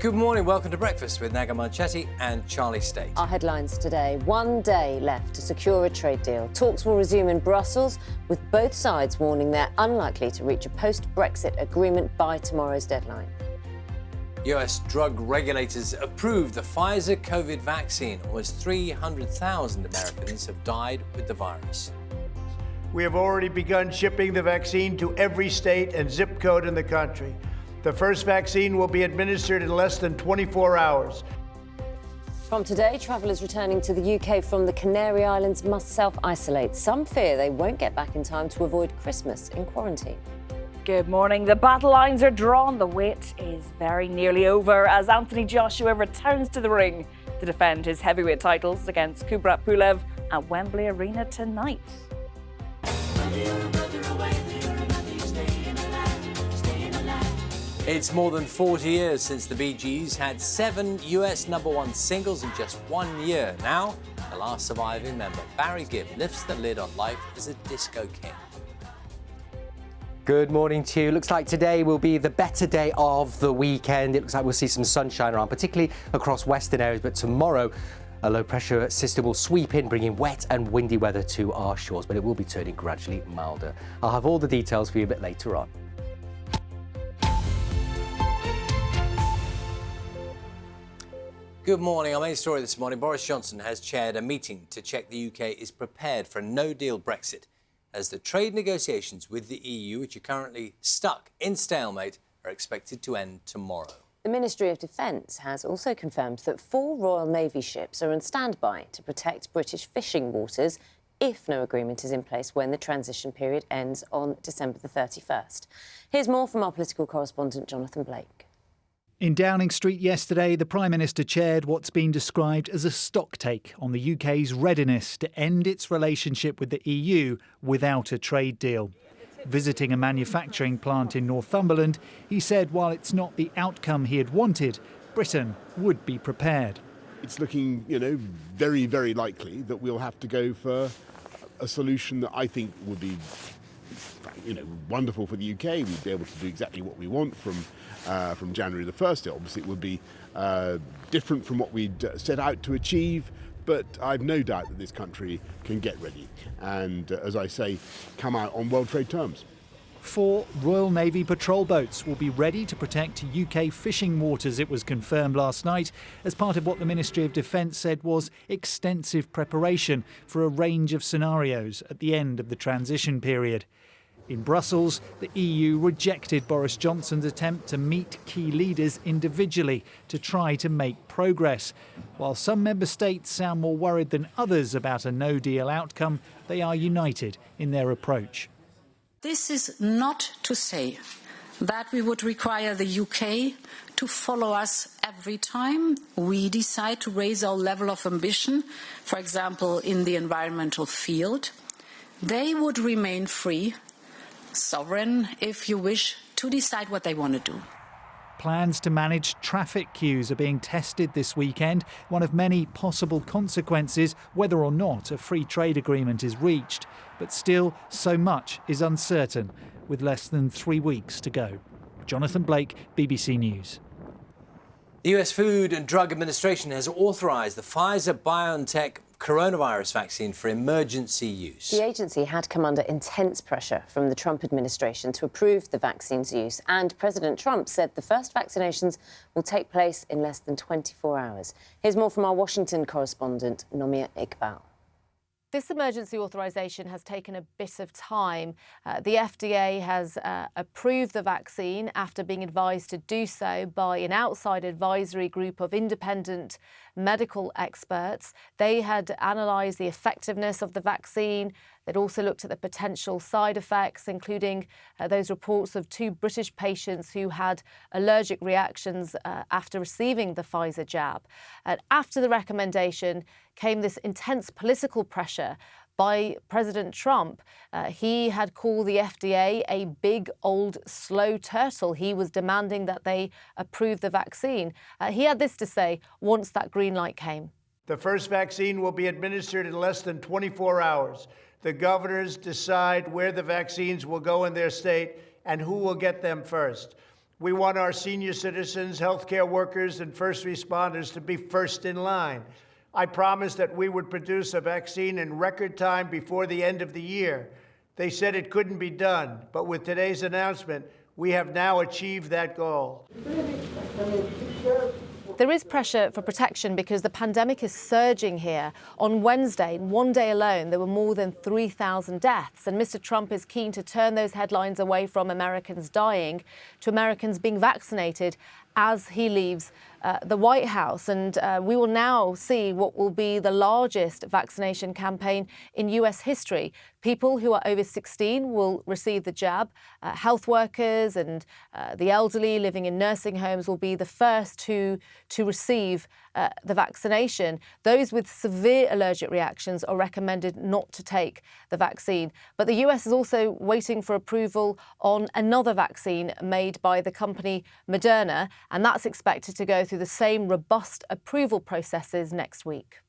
Good morning, welcome to Breakfast with Naga Marchetti and Charlie State. Our headlines today: 1 day left to secure a trade deal. Talks will resume in Brussels, with both sides warning they're unlikely to reach a post-Brexit agreement by tomorrow's deadline. US drug regulators approved the Pfizer COVID vaccine. Almost 300,000 Americans have died with the virus. We have already begun shipping the vaccine to every state and zip code in the country. The first vaccine will be administered in less than 24 hours. From today, travellers returning to the UK from the Canary Islands must self-isolate. Some fear they won't get back in time to avoid Christmas in quarantine. Good morning. The battle lines are drawn. The wait is very nearly over as Anthony Joshua returns to the ring to defend his heavyweight titles against Kubrat Pulev at Wembley Arena tonight. It's more than 40 years since the Bee Gees had 7 US #1 singles in just 1 year. Now, the last surviving member, Barry Gibb, lifts the lid on life as a disco king. Good morning to you. Looks like today will be the better day of the weekend. It looks like we'll see some sunshine around, particularly across western areas. But tomorrow, a low pressure system will sweep in, bringing wet and windy weather to our shores. But it will be turning gradually milder. I'll have all the details for you a bit later on. Good morning. Our main story this morning: Boris Johnson has chaired a meeting to check the UK is prepared for a no-deal Brexit, as the trade negotiations with the EU, which are currently stuck in stalemate, are expected to end tomorrow. The Ministry of Defence has also confirmed that 4 Royal Navy ships are on standby to protect British fishing waters if no agreement is in place when the transition period ends on December the 31st. Here's more from our political correspondent, Jonathan Blake. In Downing Street yesterday, the Prime Minister chaired what's been described as a stocktake on the UK's readiness to end its relationship with the EU without a trade deal. Visiting a manufacturing plant in Northumberland, he said while it's not the outcome he had wanted, Britain would be prepared. It's looking, very, very likely that we'll have to go for a solution that I think would be wonderful for the UK. We'd be able to do exactly what we want from January the 1st. Obviously, it would be different from what we'd set out to achieve, but I've no doubt that this country can get ready and, as I say, come out on world trade terms. 4 Royal Navy patrol boats will be ready to protect UK fishing waters, it was confirmed last night, as part of what the Ministry of Defence said was extensive preparation for a range of scenarios at the end of the transition period. In Brussels, the EU rejected Boris Johnson's attempt to meet key leaders individually to try to make progress. While some member states sound more worried than others about a no-deal outcome, they are united in their approach. This is not to say that we would require the UK to follow us every time we decide to raise our level of ambition, for example, in the environmental field. They would remain free, sovereign, if you wish, to decide what they want to do. Plans to manage traffic queues are being tested this weekend, one of many possible consequences whether or not a free trade agreement is reached. But still, so much is uncertain, with less than 3 weeks to go. Jonathan Blake, BBC News. The US Food and Drug Administration has authorised the Pfizer-BioNTech coronavirus vaccine for emergency use. The agency had come under intense pressure from the Trump administration to approve the vaccine's use, and President Trump said the first vaccinations will take place in less than 24 hours. Here's more from our Washington correspondent, Nomia Iqbal. This emergency authorisation has taken a bit of time. The FDA has approved the vaccine after being advised to do so by an outside advisory group of independent medical experts. They had analysed the effectiveness of the vaccine. They'd also looked at the potential side effects, including those reports of 2 British patients who had allergic reactions after receiving the Pfizer jab. And after the recommendation came this intense political pressure by President Trump. He had called the FDA a big, old, slow turtle. He was demanding that they approve the vaccine. He had this to say once that green light came. The first vaccine will be administered in less than 24 hours. The governors decide where the vaccines will go in their state and who will get them first. We want our senior citizens, healthcare workers, and first responders to be first in line. I promised that we would produce a vaccine in record time before the end of the year. They said it couldn't be done, but with today's announcement, we have now achieved that goal. There is pressure for protection because the pandemic is surging here. On Wednesday, in one day alone, there were more than 3,000 deaths. And Mr. Trump is keen to turn those headlines away from Americans dying to Americans being vaccinated as he leaves the White House. And we will now see what will be the largest vaccination campaign in US history. People who are over 16 will receive the jab. Health workers and the elderly living in nursing homes will be the first to receive the vaccination. Those with severe allergic reactions are recommended not to take the vaccine. But the US is also waiting for approval on another vaccine made by the company Moderna, and that's expected to go through the same robust approval processes next week.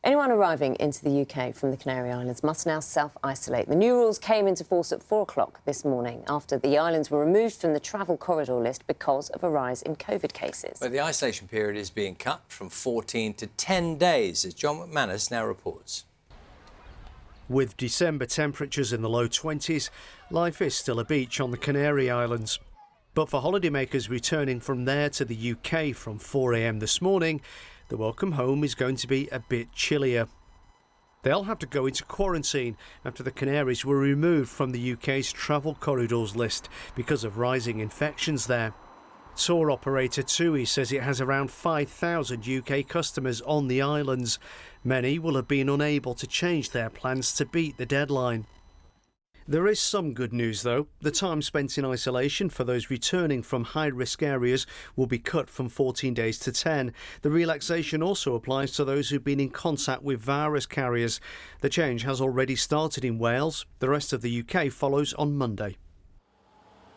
Anyone arriving into the UK from the Canary Islands must now self-isolate. The new rules came into force at 4 o'clock this morning after the islands were removed from the travel corridor list because of a rise in COVID cases. But the isolation period is being cut from 14 to 10 days, as John McManus now reports. With December temperatures in the low 20s, life is still a beach on the Canary Islands. But for holidaymakers returning from there to the UK from 4 a.m. this morning, the welcome home is going to be a bit chillier. They'll have to go into quarantine after the Canaries were removed from the UK's travel corridors list because of rising infections there. Tour operator TUI says it has around 5,000 UK customers on the islands. Many will have been unable to change their plans to beat the deadline. There is some good news, though. The time spent in isolation for those returning from high-risk areas will be cut from 14 days to 10. The relaxation also applies to those who've been in contact with virus carriers. The change has already started in Wales. The rest of the UK follows on Monday.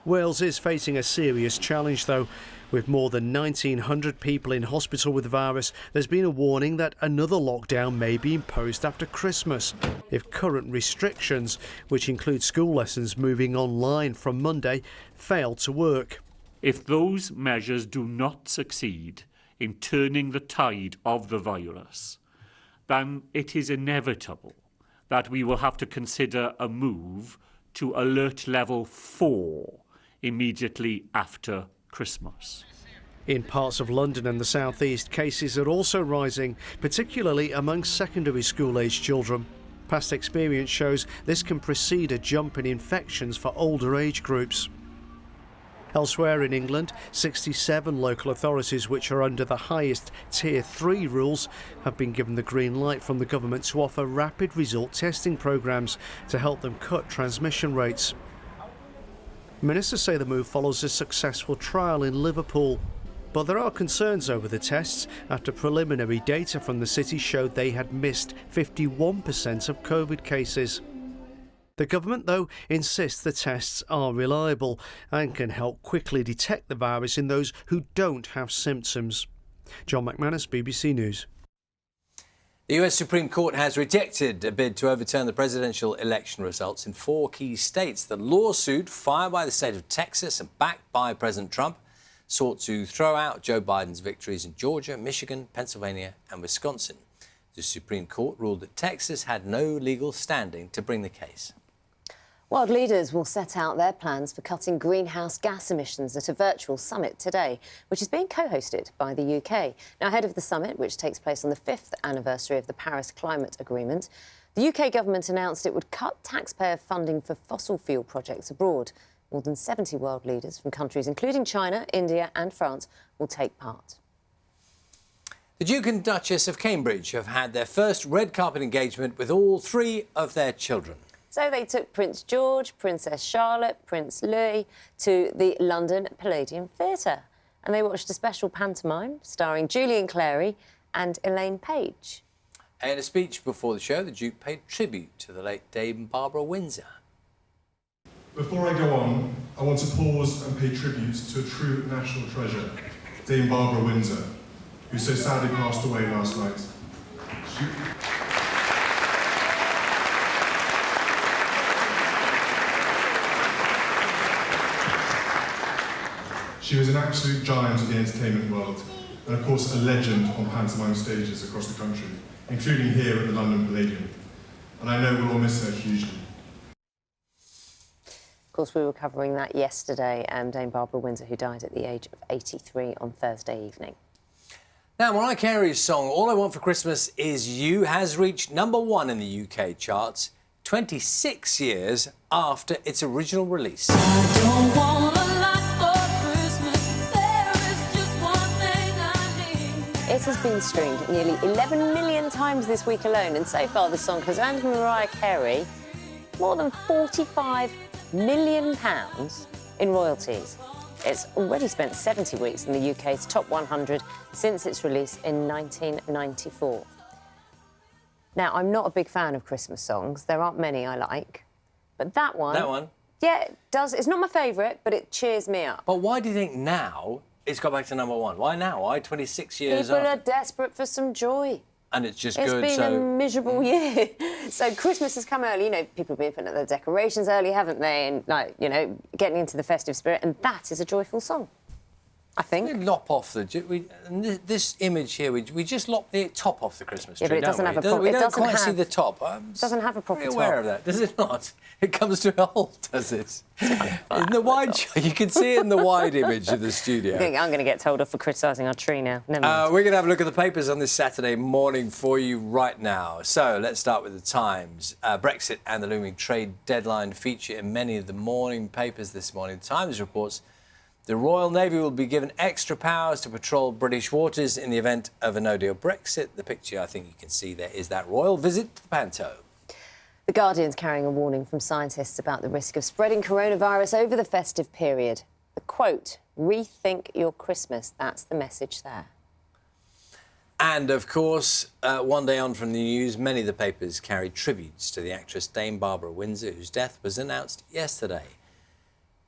Wales is facing a serious challenge, though. With more than 1,900 people in hospital with the virus, there's been a warning that another lockdown may be imposed after Christmas if current restrictions, which include school lessons moving online from Monday, fail to work. If those measures do not succeed in turning the tide of the virus, then it is inevitable that we will have to consider a move to alert level 4 immediately after Christmas. In parts of London and the South East, cases are also rising, particularly among secondary school-aged children. Past experience shows this can precede a jump in infections for older age groups. Elsewhere in England, 67 local authorities which are under the highest Tier 3 rules have been given the green light from the government to offer rapid result testing programmes to help them cut transmission rates. Ministers say the move follows a successful trial in Liverpool. But there are concerns over the tests after preliminary data from the city showed they had missed 51% of COVID cases. The government, though, insists the tests are reliable and can help quickly detect the virus in those who don't have symptoms. John McManus, BBC News. The US Supreme Court has rejected a bid to overturn the presidential election results in 4 key states. The lawsuit, filed by the state of Texas and backed by President Trump, sought to throw out Joe Biden's victories in Georgia, Michigan, Pennsylvania and Wisconsin. The Supreme Court ruled that Texas had no legal standing to bring the case. World leaders will set out their plans for cutting greenhouse gas emissions at a virtual summit today, which is being co-hosted by the UK. Now, ahead of the summit, which takes place on the 5th anniversary of the Paris Climate Agreement, the UK government announced it would cut taxpayer funding for fossil fuel projects abroad. More than 70 world leaders from countries including China, India and France will take part. The Duke and Duchess of Cambridge have had their first red carpet engagement with all 3 of their children. So they took Prince George, Princess Charlotte, Prince Louis to the London Palladium Theatre. And they watched a special pantomime starring Julian Clary and Elaine Page. In a speech before the show, the Duke paid tribute to the late Dame Barbara Windsor. Before I go on, I want to pause and pay tribute to a true national treasure, Dame Barbara Windsor, who so sadly passed away last night. She was an absolute giant of the entertainment world, and of course a legend on pantomime stages across the country, including here at the London Palladium. And I know we'll all miss her hugely. Of course, we were covering that yesterday, Dame Barbara Windsor, who died at the age of 83 on Thursday evening. Now, Mariah Carey's song All I Want for Christmas Is You has reached #1 in the UK charts 26 years after its original release. I don't want a lot for Christmas. There is just one thing I need. It has been streamed nearly 11 million times this week alone, and so far the song has earned Mariah Carey more than £45 million in royalties. It's already spent 70 weeks in the UK's top 100 since its release in 1994. Now, I'm not a big fan of Christmas songs. There aren't many I like. But that one... That one? Yeah, it does. It's not my favourite, but it cheers me up. But why do you think now it's got back to #1? Why now? Why 26 years People after? are desperate for some joy. And it's just It's good, been a so... miserable year. So Christmas has come early. You know, people have been putting up their decorations early, haven't they? And, like, you know, getting into the festive spirit. And that is a joyful song, I think. We lop off this image here, we just lop the top off the Christmas tree, Yeah, but it doesn't don't have we? a proper... We don't quite see the top. It doesn't have a proper I'm top. aware of that. Does it not? It comes to a halt, does it? In the wide shot, you can see it in the wide image of the studio. I think I'm going to get told off for criticising our tree now. Never mind. We're going to have a look at the papers on this Saturday morning for you right now. So let's start with the Times. Brexit and the looming trade deadline feature in many of the morning papers this morning. The Times reports the Royal Navy will be given extra powers to patrol British waters in the event of a no-deal Brexit. The picture I think you can see there is that royal visit to Panto. The Guardian's carrying a warning from scientists about the risk of spreading coronavirus over the festive period. The quote, rethink your Christmas, that's the message there. And, of course, one day on from the news, many of the papers carried tributes to the actress Dame Barbara Windsor, whose death was announced yesterday.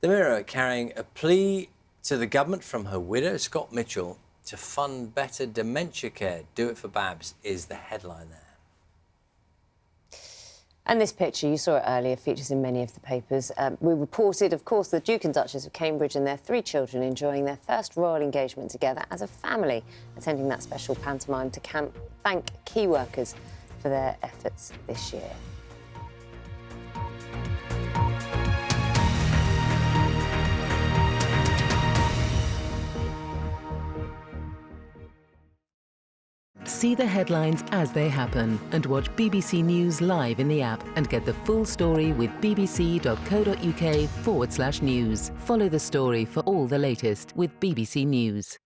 The Mirror carrying a plea to the government from her widow, Scott Mitchell, to fund better dementia care. Do it for Babs is the headline there. And this picture, you saw it earlier, features in many of the papers. We reported, of course, the Duke and Duchess of Cambridge and their 3 children enjoying their first royal engagement together as a family, attending that special pantomime to thank key workers for their efforts this year. See the headlines as they happen and watch BBC News live in the app and get the full story with bbc.co.uk/news. Follow the story for all the latest with BBC News.